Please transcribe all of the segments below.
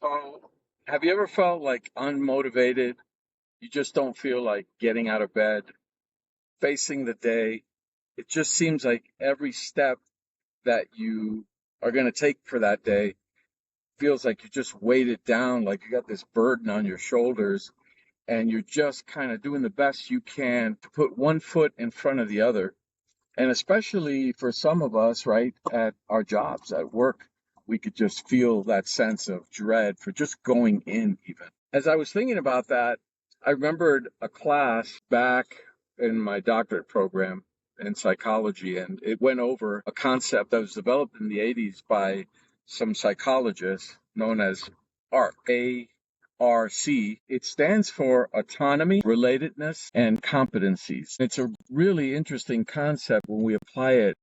So, have you ever felt like unmotivated? You just don't feel like getting out of bed, facing the day. It just seems like every step that you are going to take for that day feels like you just weighted down, like you got this burden on your shoulders, and you're just kind of doing the best you can to put one foot in front of the other. And especially for some of us, right, at our jobs, at work, we could just feel that sense of dread for just going in, even. As I was thinking about that, I remembered a class back in my doctorate program in psychology, and it went over a concept that was developed in the 80s by some psychologists known as ARC. It stands for autonomy, relatedness, and competencies. It's a really interesting concept when we apply it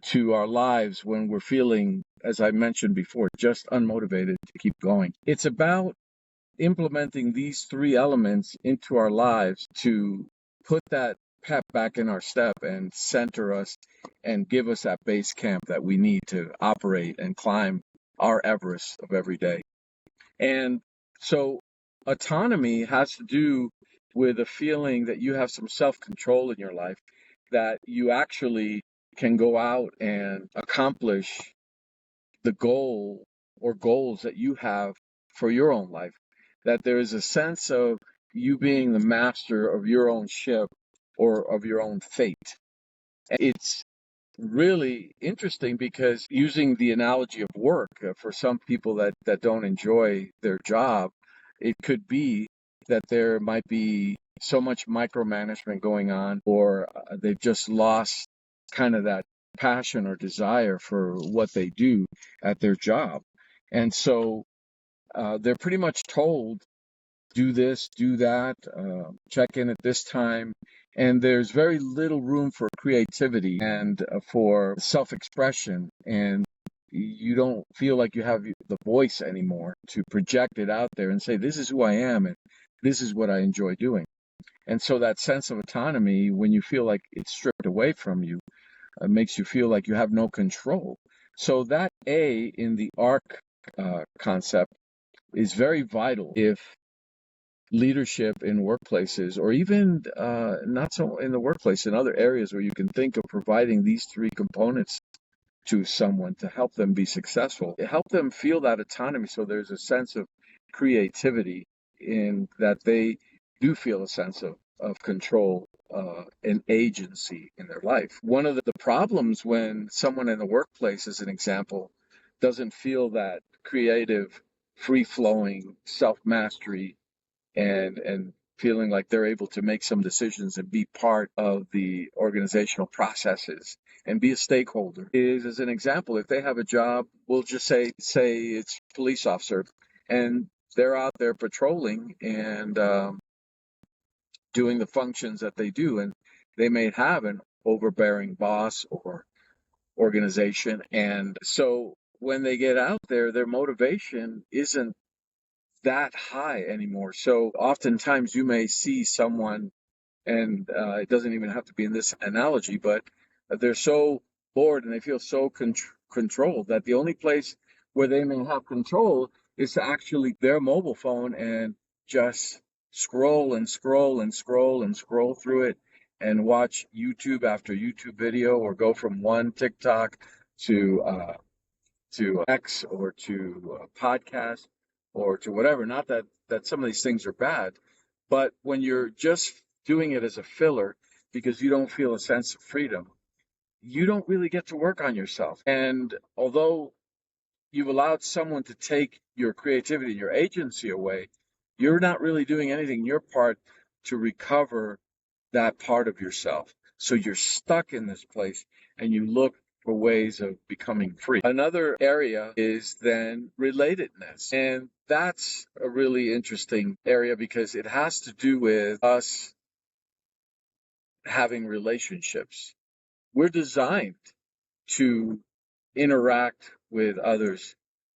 to our lives when we're feeling, as I mentioned before, just unmotivated to keep going. It's about implementing these three elements into our lives to put that pep back in our step and center us and give us that base camp that we need to operate and climb our Everest of every day. And so autonomy has to do with a feeling that you have some self-control in your life, that you actually can go out and accomplish the goal or goals that you have for your own life, that there is a sense of you being the master of your own ship or of your own fate. It's really interesting because using the analogy of work, for some people that don't enjoy their job, it could be that there might be so much micromanagement going on, or they've just lost kind of that passion or desire for what they do at their job. And so they're pretty much told, do this, do that, check in at this time. And there's very little room for creativity and for self-expression. And you don't feel like you have the voice anymore to project it out there and say, this is who I am and this is what I enjoy doing. And so that sense of autonomy, when you feel like it's stripped away from you, makes you feel like you have no control. So that A in the ARC concept is very vital if leadership in workplaces, or even not so in the workplace, in other areas where you can think of providing these three components to someone to help them be successful, help them feel that autonomy, so there's a sense of creativity in that they do feel a sense of control and agency in their life. One of the problems when someone in the workplace, as an example, doesn't feel that creative, free-flowing self-mastery and feeling like they're able to make some decisions and be part of the organizational processes and be a stakeholder is, as an example, if they have a job, we'll just say it's police officer, and they're out there patrolling and doing the functions that they do, and they may have an overbearing boss or organization, and so when they get out there, their motivation isn't that high anymore. So oftentimes you may see someone, and it doesn't even have to be in this analogy, but they're so bored and they feel so controlled that the only place where they may have control is to actually their mobile phone and just scroll and scroll and scroll and scroll through it and watch YouTube after YouTube video, or go from one TikTok to X, or to podcast, or to whatever. Not that some of these things are bad, but when you're just doing it as a filler because you don't feel a sense of freedom, you don't really get to work on yourself. And although you've allowed someone to take your creativity, your agency away, you're not really doing anything your part to recover that part of yourself. So you're stuck in this place and you look for ways of becoming free. Another area is then relatedness. And that's a really interesting area because it has to do with us having relationships. We're designed to interact with others,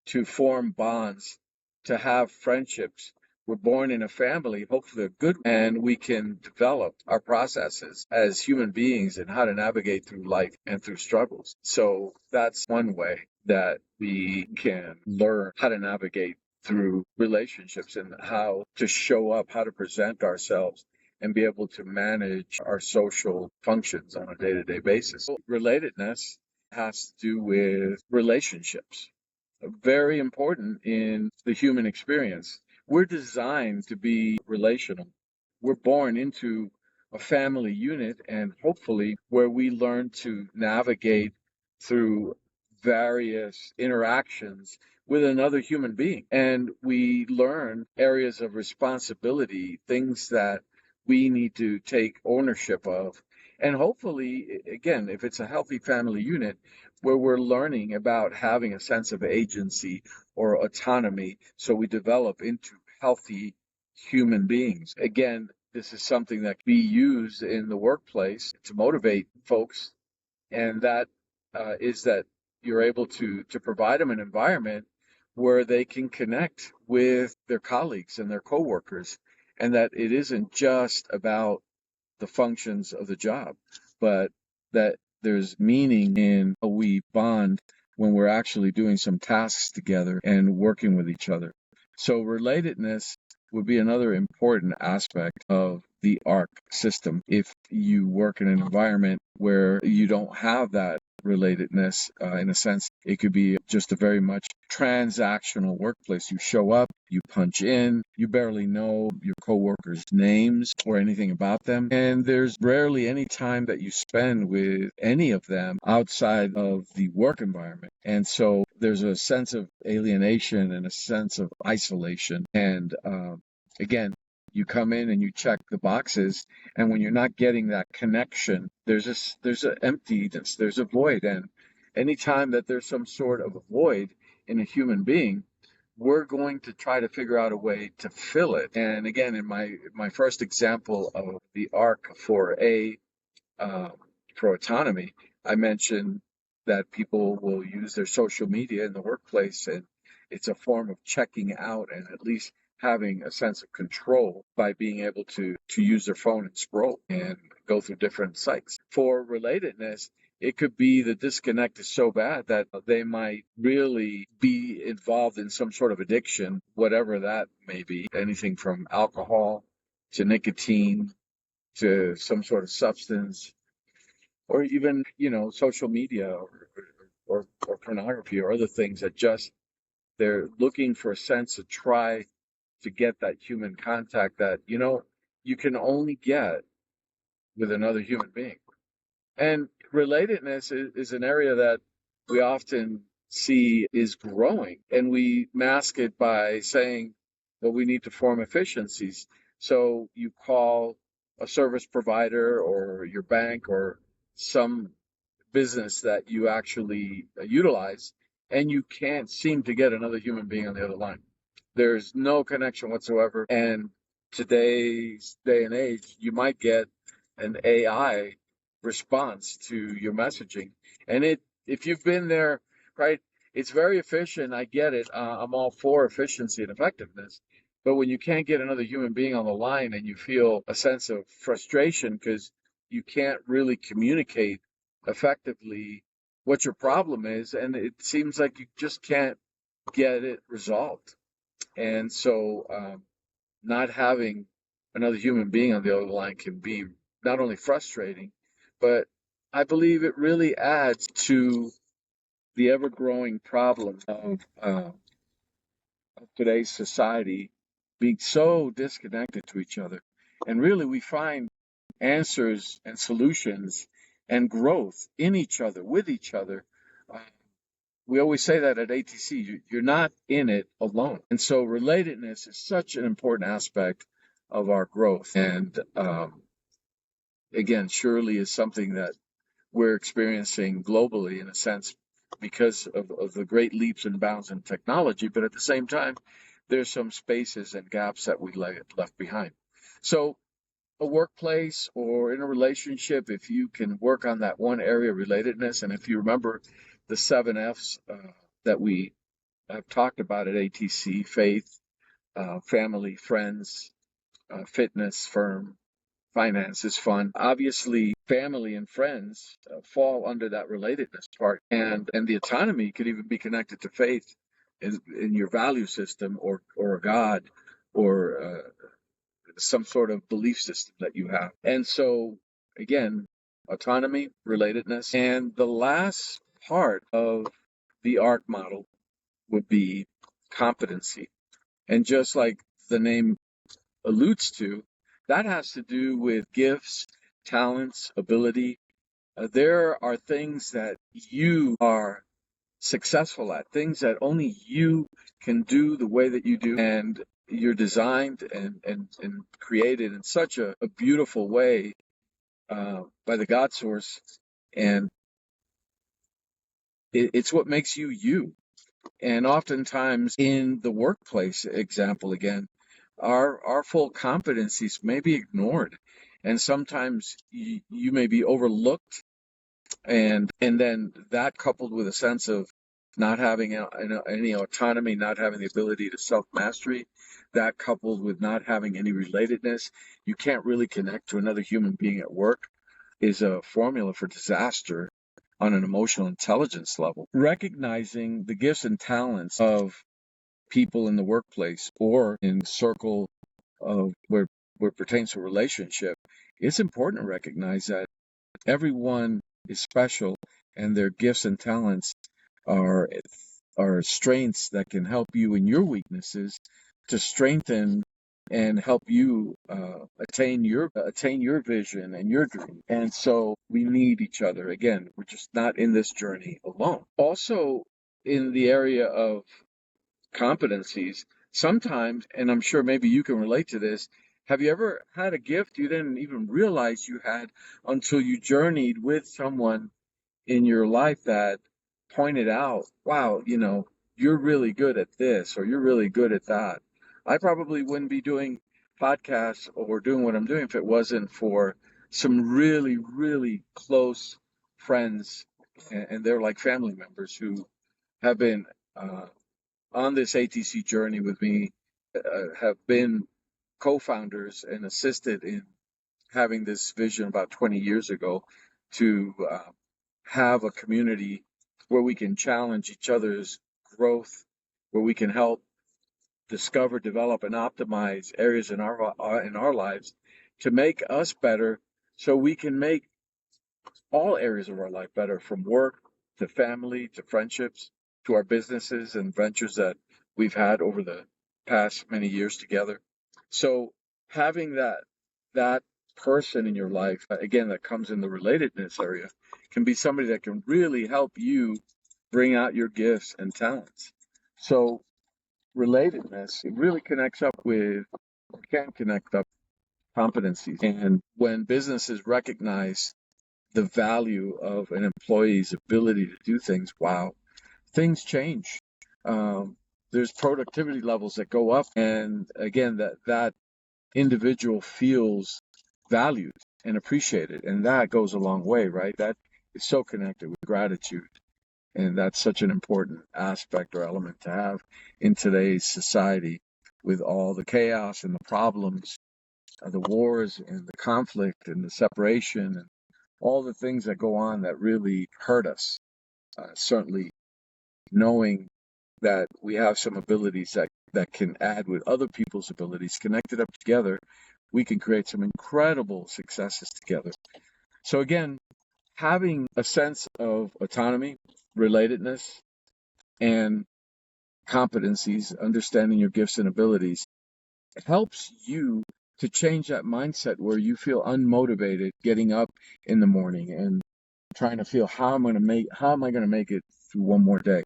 to form bonds, to have friendships. We're born in a family, hopefully a good one, and we can develop our processes as human beings and how to navigate through life and through struggles. So that's one way. that we can learn how to navigate through relationships and how to show up, how to present ourselves, and be able to manage our social functions on a day-to-day basis. Relatedness has to do with relationships, very important in the human experience. We're designed to be relational. We're born into a family unit, and hopefully, where we learn to navigate through various interactions with another human being. And we learn areas of responsibility, things that we need to take ownership of. And hopefully, again, if it's a healthy family unit, where we're learning about having a sense of agency or autonomy, so we develop into healthy human beings. Again, this is something that can be used in the workplace to motivate folks, and that is that you're able to provide them an environment where they can connect with their colleagues and their coworkers, and that it isn't just about the functions of the job, but that there's meaning in how we bond when we're actually doing some tasks together and working with each other. So relatedness would be another important aspect of the ARC system. If you work in an environment where you don't have that relatedness, in a sense, it could be just a very much transactional workplace. You show up, you punch in, you barely know your coworkers' names or anything about them, and there's rarely any time that you spend with any of them outside of the work environment. And so there's a sense of alienation and a sense of isolation. And again, you come in and you check the boxes, and when you're not getting that connection, there's an emptiness, there's a void. And anytime that there's some sort of a void in a human being, we're going to try to figure out a way to fill it. And again, in my first example of the arc um, for autonomy, I mentioned that people will use their social media in the workplace, and it's a form of checking out and at least having a sense of control by being able to use their phone and scroll and go through different sites. For relatedness, it could be the disconnect is so bad that they might really be involved in some sort of addiction, whatever that may be, anything from alcohol to nicotine to some sort of substance, or even, social media or pornography or other things that just they're looking for a sense to try to get that human contact that, you can only get with another human being. And relatedness is an area that we often see is growing, and we mask it by saying, well, we need to form efficiencies. So you call a service provider or your bank or some business that you actually utilize, and you can't seem to get another human being on the other line. There's no connection whatsoever. And today's day and age, you might get an AI response to your messaging. And if you've been there, right, it's very efficient. I get it. I'm all for efficiency and effectiveness. But when you can't get another human being on the line and you feel a sense of frustration because you can't really communicate effectively what your problem is, and it seems like you just can't get it resolved. And so, not having another human being on the other line can be not only frustrating, but I believe it really adds to the ever growing problem of today's society being so disconnected to each other. And really, we find answers and solutions and growth in each other, with each other. Uh, we always say that at ATC, you're not in it alone. And so relatedness is such an important aspect of our growth. And again, surely is something that we're experiencing globally in a sense because of the great leaps and bounds in technology. But at the same time, there's some spaces and gaps that we left behind. So a workplace or in a relationship, if you can work on that one area of relatedness, and if you remember the 7 F's that we have talked about at ATC: faith, family, friends, fitness, firm, finance is fun. Obviously, family and friends fall under that relatedness part, and the autonomy could even be connected to faith in your value system, or a God, or some sort of belief system that you have. And so, again, autonomy, relatedness, and the last part of the ARC model would be competency. And just like the name alludes to, that has to do with gifts, talents, ability. There are things that you are successful at, things that only you can do the way that you do, and you're designed and created in such a beautiful way by the God source, and it's what makes you you. And oftentimes in the workplace, example again, our full competencies may be ignored, and sometimes you may be overlooked, and then that coupled with a sense of not having any autonomy, not having the ability to self-mastery, that coupled with not having any relatedness, you can't really connect to another human being at work, is a formula for disaster on an emotional intelligence level. Recognizing the gifts and talents of people in the workplace or in the circle of where it pertains to a relationship, it's important to recognize that everyone is special, and their gifts and talents are strengths that can help you in your weaknesses to strengthen and help you attain your vision and your dream. And so we need each other. Again, we're just not in this journey alone. Also, in the area of competencies, sometimes, and I'm sure maybe you can relate to this, have you ever had a gift you didn't even realize you had until you journeyed with someone in your life that pointed out, wow, you're really good at this, or you're really good at that? I probably wouldn't be doing podcasts or doing what I'm doing if it wasn't for some really, really close friends, and they're like family members who have been on this ATC journey with me, have been co-founders and assisted in having this vision about 20 years ago to have a community where we can challenge each other's growth, where we can help discover, develop, and optimize areas in our lives to make us better, so we can make all areas of our life better, from work to family to friendships to our businesses and ventures that we've had over the past many years together. So having that person in your life, again, that comes in the relatedness area, can be somebody that can really help you bring out your gifts and talents. So relatedness, it really can connect up competencies. And when businesses recognize the value of an employee's ability to do things, wow, things change. Um, there's productivity levels that go up, and again, that individual feels valued and appreciated, and that goes a long way, right? That is so connected with gratitude, and that's such an important aspect or element to have in today's society, with all the chaos and the problems, the wars and the conflict and the separation and all the things that go on that really hurt us. Certainly knowing that we have some abilities that can add with other people's abilities, connected up together, we can create some incredible successes together. So again, having a sense of autonomy, relatedness, and competencies, understanding your gifts and abilities, helps you to change that mindset where you feel unmotivated getting up in the morning and trying to feel, how am I going to make it through one more day?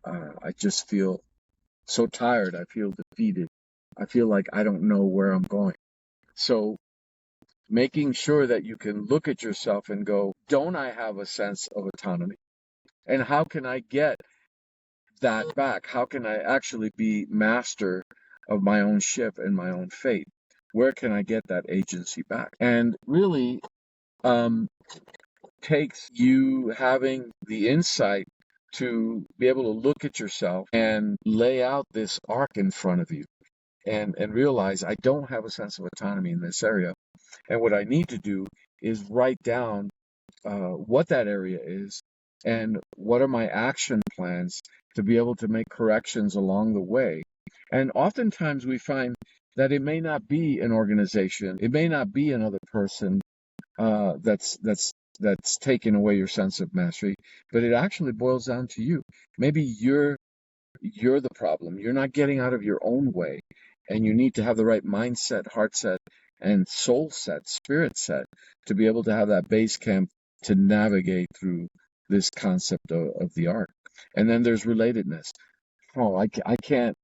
I just feel so tired. I feel defeated. I feel like I don't know where I'm going. So making sure that you can look at yourself and go, don't I have a sense of autonomy? And how can I get that back? How can I actually be master of my own ship and my own fate? Where can I get that agency back? And really takes you having the insight to be able to look at yourself and lay out this arc in front of you, and realize, I don't have a sense of autonomy in this area. And what I need to do is write down what that area is and what are my action plans to be able to make corrections along the way. And oftentimes we find that it may not be an organization, it may not be another person that's taking away your sense of mastery, but it actually boils down to you. Maybe you're the problem. You're not getting out of your own way, and you need to have the right mindset, heart set, and soul set, spirit set to be able to have that base camp to navigate through this concept of the art. And then there's relatedness. Oh, I can't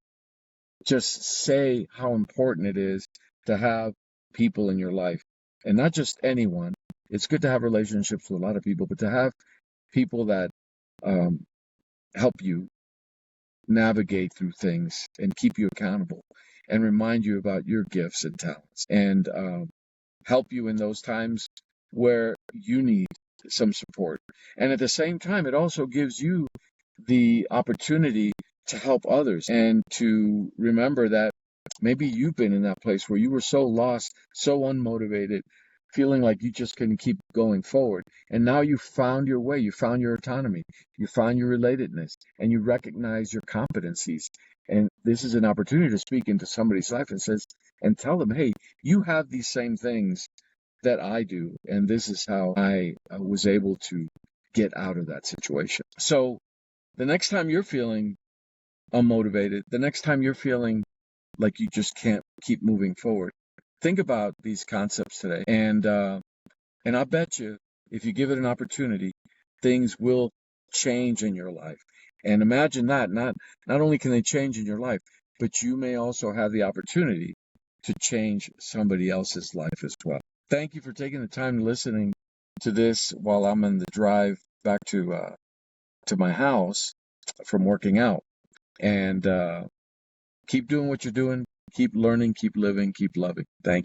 just say how important it is to have people in your life, and not just anyone. It's good to have relationships with a lot of people, but to have people that um, help you navigate through things and keep you accountable and remind you about your gifts and talents and help you in those times where you need some support. And at the same time, it also gives you the opportunity to help others and to remember that maybe you've been in that place where you were so lost, so unmotivated, feeling like you just couldn't keep going forward. And now you found your way, you found your autonomy, you found your relatedness, and you recognize your competencies. And this is an opportunity to speak into somebody's life and tell them, hey, you have these same things that I do, and this is how I was able to get out of that situation. So the next time you're feeling unmotivated, the next time you're feeling like you just can't keep moving forward, think about these concepts today, and I bet you, if you give it an opportunity, things will change in your life. And imagine that not only can they change in your life, but you may also have the opportunity to change somebody else's life as well. Thank you for taking the time listening to this while I'm on the drive back to my house from working out. And keep doing what you're doing. Keep learning, keep living, keep loving. Thank you.